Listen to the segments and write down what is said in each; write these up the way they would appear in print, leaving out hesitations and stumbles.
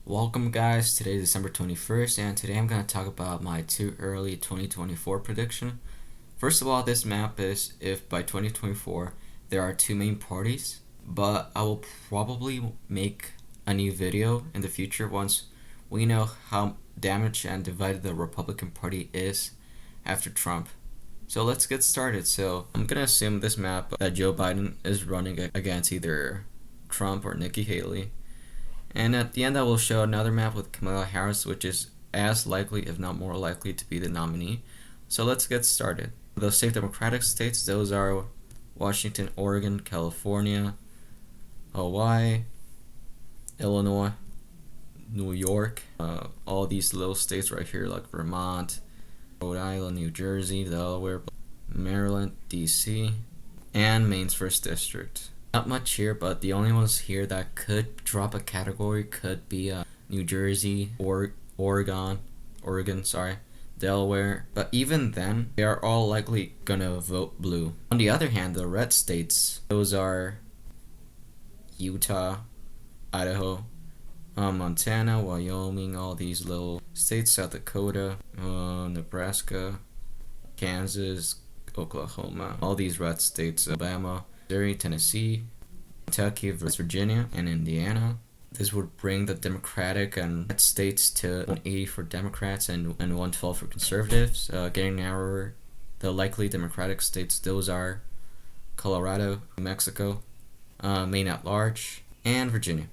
Welcome guys, today is December 21st and today I'm going to talk about my too early 2024 prediction. First of all, this map is if by 2024 there are two main parties, but I will probably make a new video in the future once we know how damaged and divided the Republican Party is after Trump. So let's get started. So I'm going to assume this map that Joe Biden is running against either Trump or Nikki Haley. And at the end, I will show another map with Kamala Harris, which is as likely, if not more likely, to be the nominee. So let's get started. The safe Democratic states, those are Washington, Oregon, California, Hawaii, Illinois, New York, all these little states right here like Vermont, Rhode Island, New Jersey, Delaware, Maryland, DC, and Maine's 1st District. Not much here, but the only ones here that could drop a category could be New Jersey, Oregon, Delaware. But even then, they are all likely gonna vote blue. On the other hand, the red states, those are Utah, Idaho, Montana, Wyoming, all these little states, South Dakota, Nebraska, Kansas, Oklahoma, all these red states, Alabama, Missouri, Tennessee, Kentucky, West Virginia, and Indiana. This would bring the Democratic and red states to 180 for Democrats and 112 for conservatives, getting narrower. The likely Democratic states, those are Colorado, New Mexico, Maine at large, and Virginia.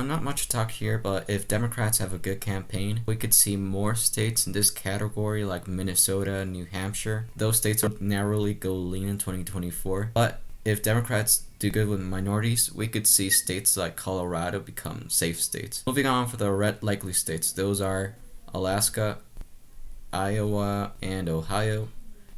Not much to talk here, but if Democrats have a good campaign, we could see more states in this category like Minnesota and New Hampshire. Those states would narrowly go lean in 2024. But if Democrats do good with minorities, we could see states like Colorado become safe states. Moving on for the red likely states, those are Alaska, Iowa, and Ohio,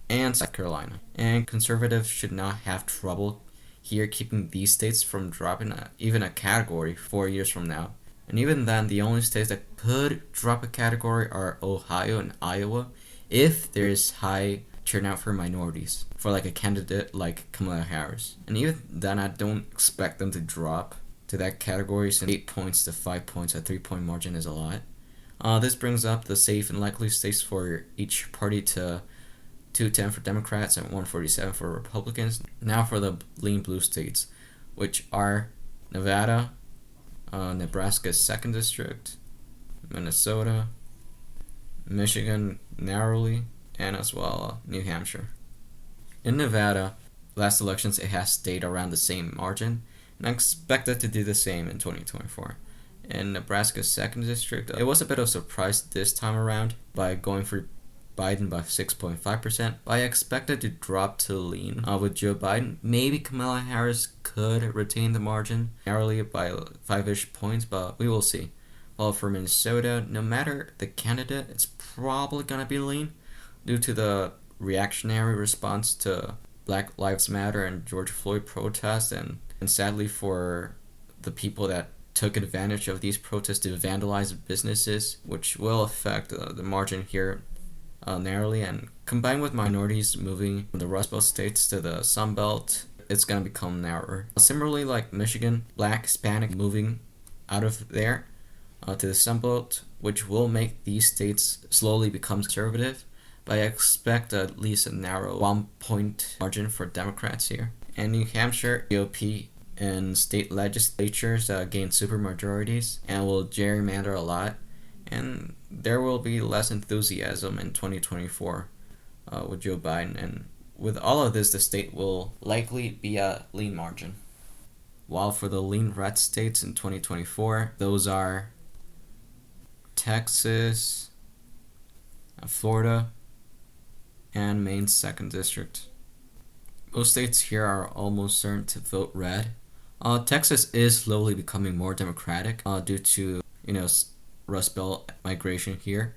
and South Carolina. And conservatives should not have trouble here keeping these states from dropping even a category 4 years from now. And even then, the only states that could drop a category are Ohio and Iowa if there is high turnout for minorities, for like a candidate like Kamala Harris. And even then, I don't expect them to drop to that category, since 8 points to 5 points, a 3-point margin is a lot. This brings up the safe and likely states for each party to 210 for Democrats and 147 for Republicans. Now for the lean blue states, which are Nevada, Nebraska's 2nd District, Minnesota, Michigan narrowly, and as well New Hampshire. In Nevada, last elections it has stayed around the same margin, and I expect it to do the same in 2024. In Nebraska's 2nd District, it was a bit of a surprise this time around by going for Biden by 6.5%, but I expect it to drop to lean with Joe Biden. Maybe Kamala Harris could retain the margin narrowly by 5-ish points, but we will see. Well, for Minnesota, no matter the candidate, it's probably gonna be lean due to the reactionary response to Black Lives Matter and George Floyd protests, and sadly for the people that took advantage of these protests to vandalize businesses, which will affect the margin here narrowly. And combined with minorities moving from the Rust Belt states to the Sun Belt, it's going to become narrower. Similarly, like Michigan, Black, Hispanic moving out of there to the Sun Belt, which will make these states slowly become conservative, but I expect at least a narrow 1-point margin for Democrats here. And New Hampshire, GOP and state legislatures gain supermajorities and will gerrymander a lot, and there will be less enthusiasm in 2024 with Joe Biden. And with all of this, the state will likely be a lean margin. While for the lean red states in 2024, those are Texas, Florida, and Maine's 2nd District. Most states here are almost certain to vote red. Texas is slowly becoming more Democratic due to, Rust Belt migration here,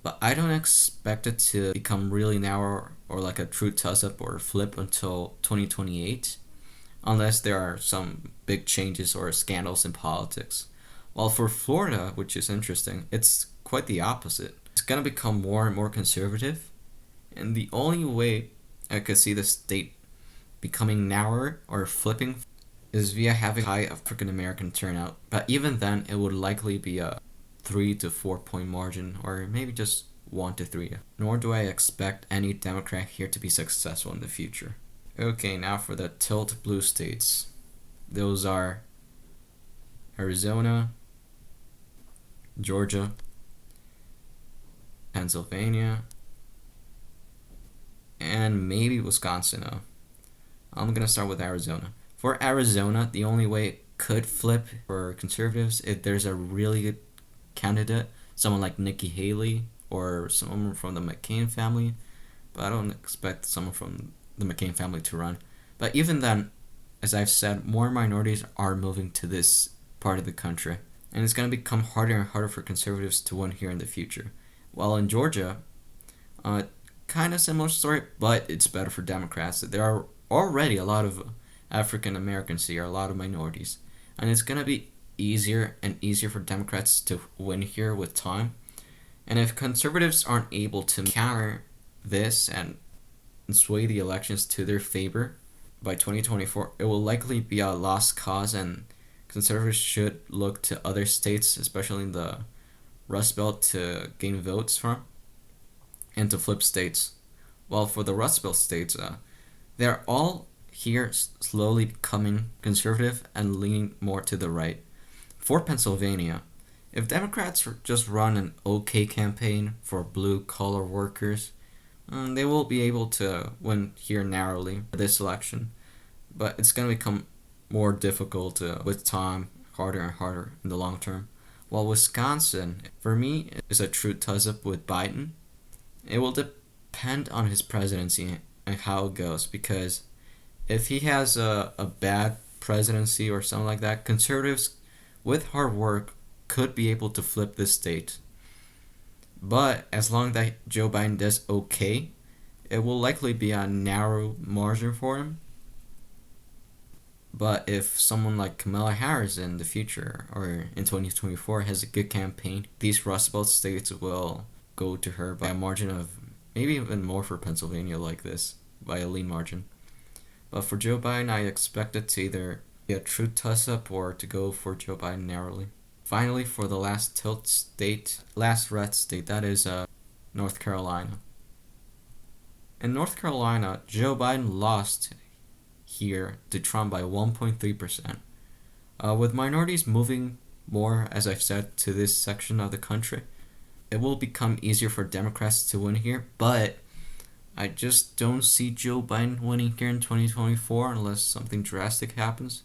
but I don't expect it to become really narrow or like a true toss-up or flip until 2028, unless there are some big changes or scandals in politics. While for Florida, which is interesting, it's quite the opposite. It's going to become more and more conservative, and the only way I could see the state becoming narrower or flipping is via having high African American turnout, but even then it would likely be a 3 to 4 point margin, or maybe just 1 to 3. Nor do I expect any Democrat here to be successful in the future. Okay, now for the tilt blue states. Those are Arizona, Georgia, Pennsylvania, and maybe Wisconsin. I'm gonna start with Arizona. For Arizona, the only way it could flip for conservatives if there's a really good candidate, someone like Nikki Haley or someone from the McCain family, but I don't expect someone from the McCain family to run. But even then, as I've said, more minorities are moving to this part of the country, and it's going to become harder and harder for conservatives to win here in the future. While in Georgia, kind of similar story, but it's better for Democrats. There are already a lot of African Americans here, a lot of minorities, and it's going to be easier and easier for Democrats to win here with time. And if conservatives aren't able to counter this and sway the elections to their favor by 2024, it will likely be a lost cause, and conservatives should look to other states, especially in the Rust Belt, to gain votes from and to flip states. While for the Rust Belt states, they're all here slowly becoming conservative and leaning more to the right. For Pennsylvania, if Democrats just run an okay campaign for blue-collar workers, they will be able to win here narrowly for this election. But it's going to become more difficult with time, harder and harder in the long term. While Wisconsin, for me, is a true toss-up with Biden. It will depend on his presidency and how it goes, because if he has a bad presidency or something like that, conservatives with hard work could be able to flip this state. But as long as Joe Biden does okay, it will likely be a narrow margin for him. But if someone like Kamala Harris in the future or in 2024 has a good campaign, these Rust Belt states will go to her by a margin of maybe even more for Pennsylvania like this, by a lean margin. But for Joe Biden, I expect it to either be a true toss-up or to go for Joe Biden narrowly. Finally, for the last tilt state, last red state, that is North Carolina. In North Carolina, Joe Biden lost here to Trump by 1.3%. With minorities moving more, as I've said, to this section of the country, it will become easier for Democrats to win here, but I just don't see Joe Biden winning here in 2024 unless something drastic happens.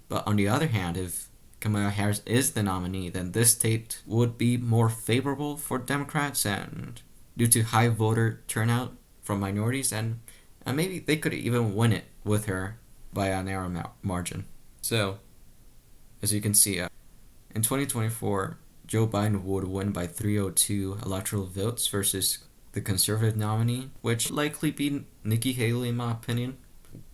But on the other hand, if Kamala Harris is the nominee, then this state would be more favorable for Democrats, and due to high voter turnout from minorities, and maybe they could even win it with her by a narrow margin. So, as you can see, in 2024, Joe Biden would win by 302 electoral votes versus the conservative nominee, which would likely be Nikki Haley in my opinion,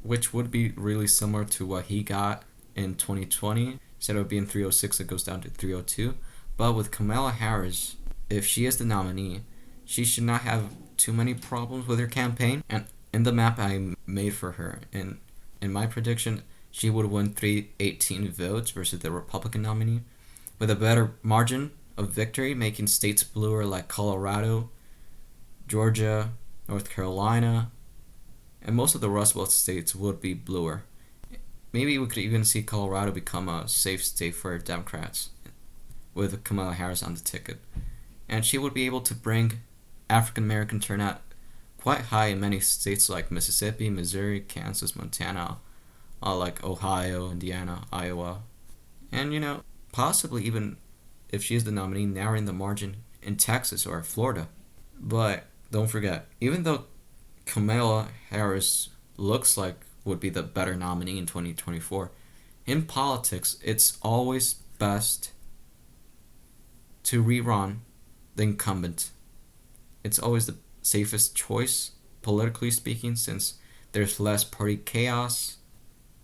which would be really similar to what he got in 2020. Instead of being 306, it goes down to 302. But with Kamala Harris, if she is the nominee, she should not have too many problems with her campaign. And in the map I made for her, in my prediction, she would win 318 votes versus the Republican nominee, with a better margin of victory, making states bluer like Colorado, Georgia, North Carolina, and most of the Rust Belt states would be bluer. Maybe we could even see Colorado become a safe state for Democrats with Kamala Harris on the ticket. And she would be able to bring African American turnout quite high in many states like Mississippi, Missouri, Kansas, Montana, like Ohio, Indiana, Iowa. And, possibly even, if she is the nominee, narrowing the margin in Texas or Florida. But don't forget, even though Kamala Harris looks like would be the better nominee in 2024, in politics, it's always best to rerun the incumbent. It's always the safest choice, politically speaking, since there's less party chaos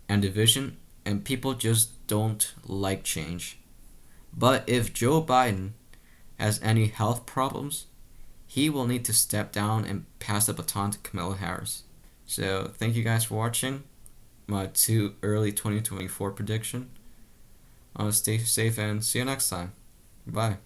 and division, and people just don't like change. But if Joe Biden has any health problems, he will need to step down and pass the baton to Kamala Harris. So thank you guys for watching. my two early 2024 prediction. Stay safe and see you next time. Bye.